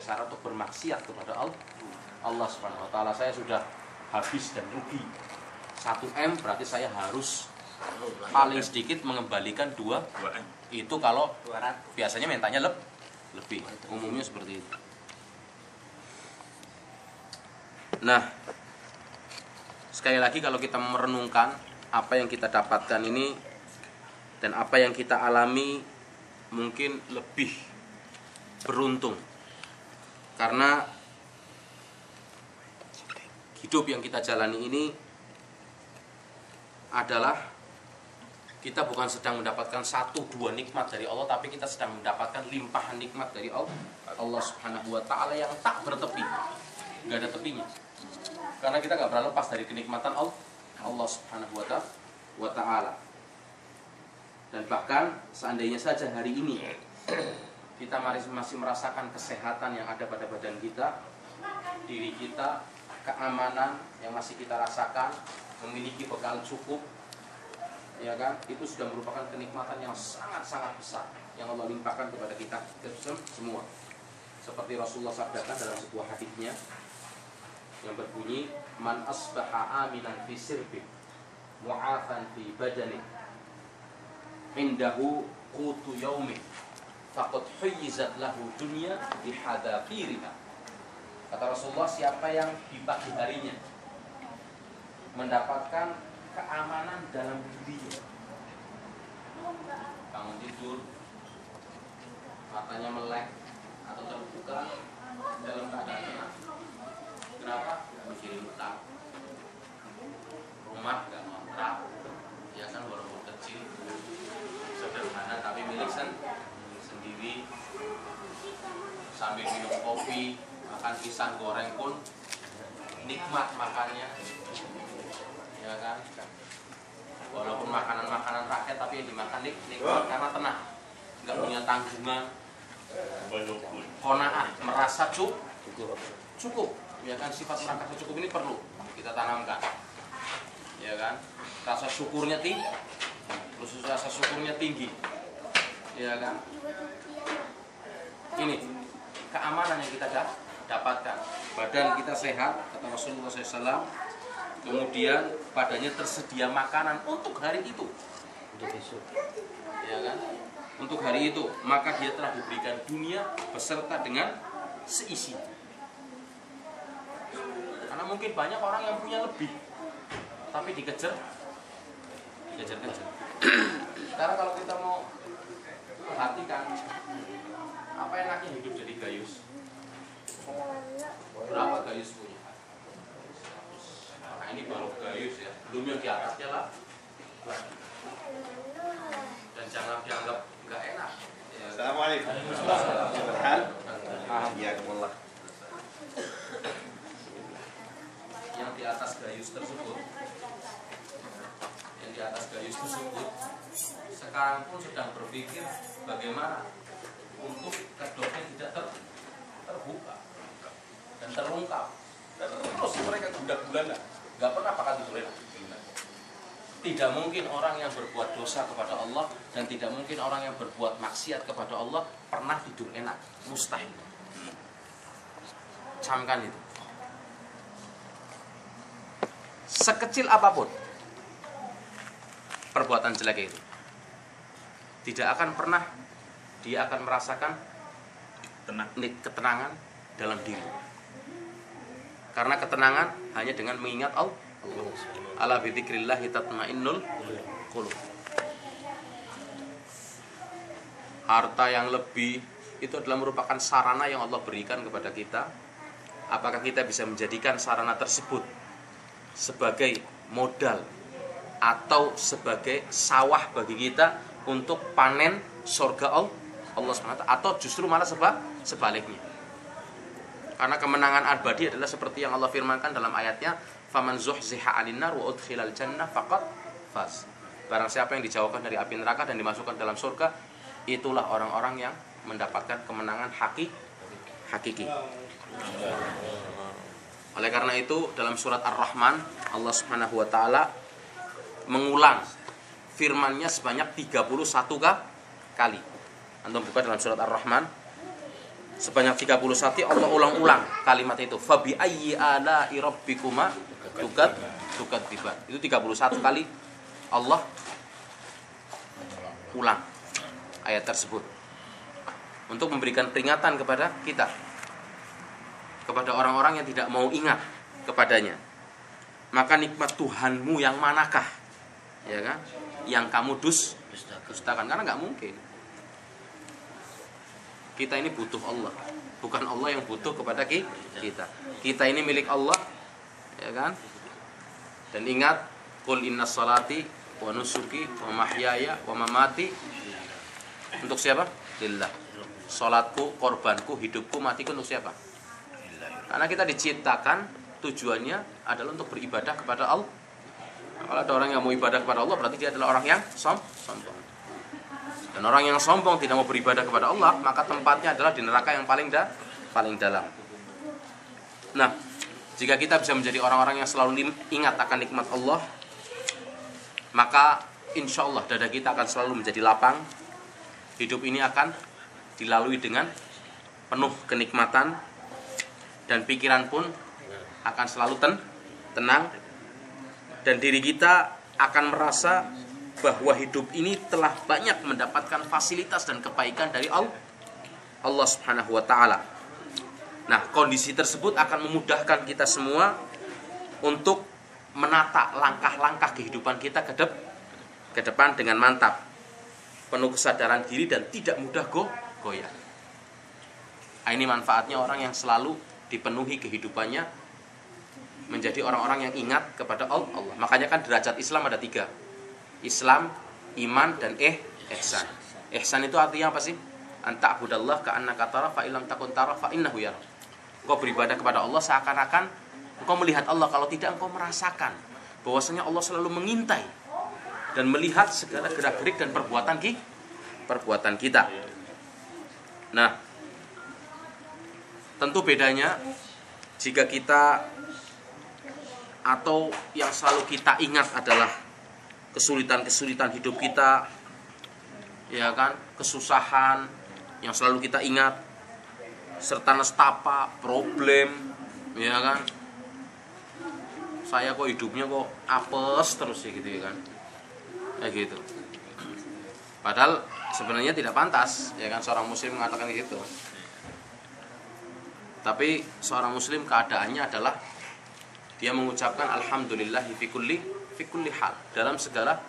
cara untuk bermaksiat kepada Allah Subhanahu wa taala. Saya sudah habis dan rugi 1M, berarti saya harus paling sedikit mengembalikan 2M. Itu kalau biasanya mintanya lebih. Umumnya seperti itu. Nah, sekali lagi kalau kita merenungkan apa yang kita dapatkan ini dan apa yang kita alami, mungkin lebih beruntung. Karena hidup yang kita jalani ini adalah kita bukan sedang mendapatkan 1-2 nikmat dari Allah, tapi kita sedang mendapatkan limpahan nikmat dari Allah Subhanahu wa taala yang tak bertepi. Gak ada tepinya. Karena kita gak pernah lepas dari kenikmatan Allah Subhanahu wa taala. Dan bahkan seandainya saja hari ini kita masih merasakan kesehatan yang ada pada badan kita, diri kita, keamanan yang masih kita rasakan, memiliki bekal cukup, ya kan? Itu sudah merupakan kenikmatan yang sangat-sangat besar yang Allah limpahkan kepada kita semua. Seperti Rasulullah sabdakan dalam sebuah hadisnya yang berbunyi, "Man asbaha aminan fi sirbi, mu'afan fi badani, indahu qutu yaumi, faqad huyyizat lahu dunya bihadafiriha." Kata Rasulullah, siapa yang di pagi harinya mendapatkan keamanan dalam dirinya, bangun tidur, matanya melek atau terbuka dalam keadaan tenang. Kenapa? Gak mikirin utang, rumah gak ngontrak, ya kan, walaupun kecil, sederhana tapi milik sendiri, sambil minum kopi, makan pisang goreng pun nikmat makannya, ya kan? Walaupun makanan-makanan rakyat tapi yang dimakan nikmat karena tenang, nggak punya tanggungan, qanaah, merasa cukup, ya kan? Sifat merasa cukup ini perlu kita tanamkan, ya kan? Rasa syukurnya tinggi, ya kan? Ini keamanan yang kita dapatkan. Badan kita sehat, kata Rasulullah SAW. Kemudian padanya tersedia makanan untuk hari itu, untuk besok, ya kan? Untuk hari itu, maka dia telah diberikan dunia beserta dengan seisinya. Karena mungkin banyak orang yang punya lebih, tapi dikejar. Sekarang kalau kita mau perhatikan, apa enaknya hidup jadi gayus? Berapa gayus punya? Nah, ini baru gayus ya, belum yang di atasnya lah. Dan jangan dianggap nggak enak. Ya. Assalamualaikum. Alhamdulillah. Yang di atas gayus tersebut, sekarang pun sedang berpikir bagaimana untuk kedoknya tidak terbuka dan terungkap, dan terus mereka budak-budak nggak pernah pakai tidur enak. Tidak mungkin orang yang berbuat dosa kepada Allah dan tidak mungkin orang yang berbuat maksiat kepada Allah pernah tidur enak, mustahil. Camkan itu. Sekecil apapun perbuatan jelek itu, tidak akan pernah dia akan merasakan ketenangan dalam diri. Karena ketenangan hanya dengan mengingat Allah. Ala bi dzikrillah tatmainnul qulub. Harta yang lebih itu adalah merupakan sarana yang Allah berikan kepada kita. Apakah kita bisa menjadikan sarana tersebut sebagai modal atau sebagai sawah bagi kita untuk panen surga Allah SWT, atau justru malah sebaliknya? Karena kemenangan abadi adalah seperti yang Allah firmankan dalam ayatnya, faman zuhziha 'anil nar wa udkhilal jannah faqad faz. Barang siapa yang dijauhkan dari api neraka dan dimasukkan dalam surga, itulah orang-orang yang mendapatkan kemenangan hakiki. Oleh karena itu dalam surat Ar-Rahman Allah Subhanahu wa taala mengulang firman-Nya sebanyak 31 kali. Antum buka dalam surat Ar-Rahman sebanyak 31 Allah ulang-ulang kalimat itu. Fabi ayyi ala'i rabbikuma tukadziban. Itu 31 kali Allah ulang ayat tersebut untuk memberikan peringatan kepada kita, kepada orang-orang yang tidak mau ingat kepadanya. Maka nikmat Tuhanmu yang manakah, ya kan, yang kamu dustakan? Karena nggak mungkin. Kita ini butuh Allah, bukan Allah yang butuh kepada kita. Kita ini milik Allah, ya kan? Dan ingat, qul inna salati wa nusuki wa mahyaya wa mamati, untuk siapa? Lillah. Salatku, korbanku, hidupku, matiku untuk siapa? Karena kita diciptakan tujuannya adalah untuk beribadah kepada Allah. Kalau ada orang yang mau ibadah kepada Allah, berarti dia adalah orang yang sombong. Dan orang yang sombong tidak mau beribadah kepada Allah, maka tempatnya adalah di neraka yang paling dalam. Nah, jika kita bisa menjadi orang-orang yang selalu ingat akan nikmat Allah, maka insya Allah dada kita akan selalu menjadi lapang. Hidup ini akan dilalui dengan penuh kenikmatan, dan pikiran pun akan selalu tenang, dan diri kita akan merasa bahwa hidup ini telah banyak mendapatkan fasilitas dan kebaikan dari Allah Subhanahu wa taala. Nah, kondisi tersebut akan memudahkan kita semua untuk menata langkah-langkah kehidupan kita ke depan dengan mantap, penuh kesadaran diri dan tidak mudah goyah. Ini manfaatnya orang yang selalu dipenuhi kehidupannya menjadi orang-orang yang ingat kepada Allah. Makanya kan derajat Islam ada 3. Islam, iman, dan ihsan. Ihsan itu artinya apa sih? Anta'budallah ka'annaka tara fa illam takun tara fa innahu yara. Engkau beribadah kepada Allah seakan-akan engkau melihat Allah, kalau tidak engkau merasakan bahwasanya Allah selalu mengintai dan melihat segala gerak-gerik dan perbuatan kita. Nah, tentu bedanya jika kita, atau yang selalu kita ingat adalah kesulitan-kesulitan hidup kita, ya kan, kesusahan yang selalu kita ingat, serta nestapa, problem, ya kan, saya kok hidupnya kok apes terus ya gitu, ya kan, kayak gitu. Padahal sebenarnya tidak pantas, ya kan, seorang muslim mengatakan gitu. Tapi seorang muslim keadaannya adalah dia mengucapkan alhamdulillah fi kulli hal, dalam segala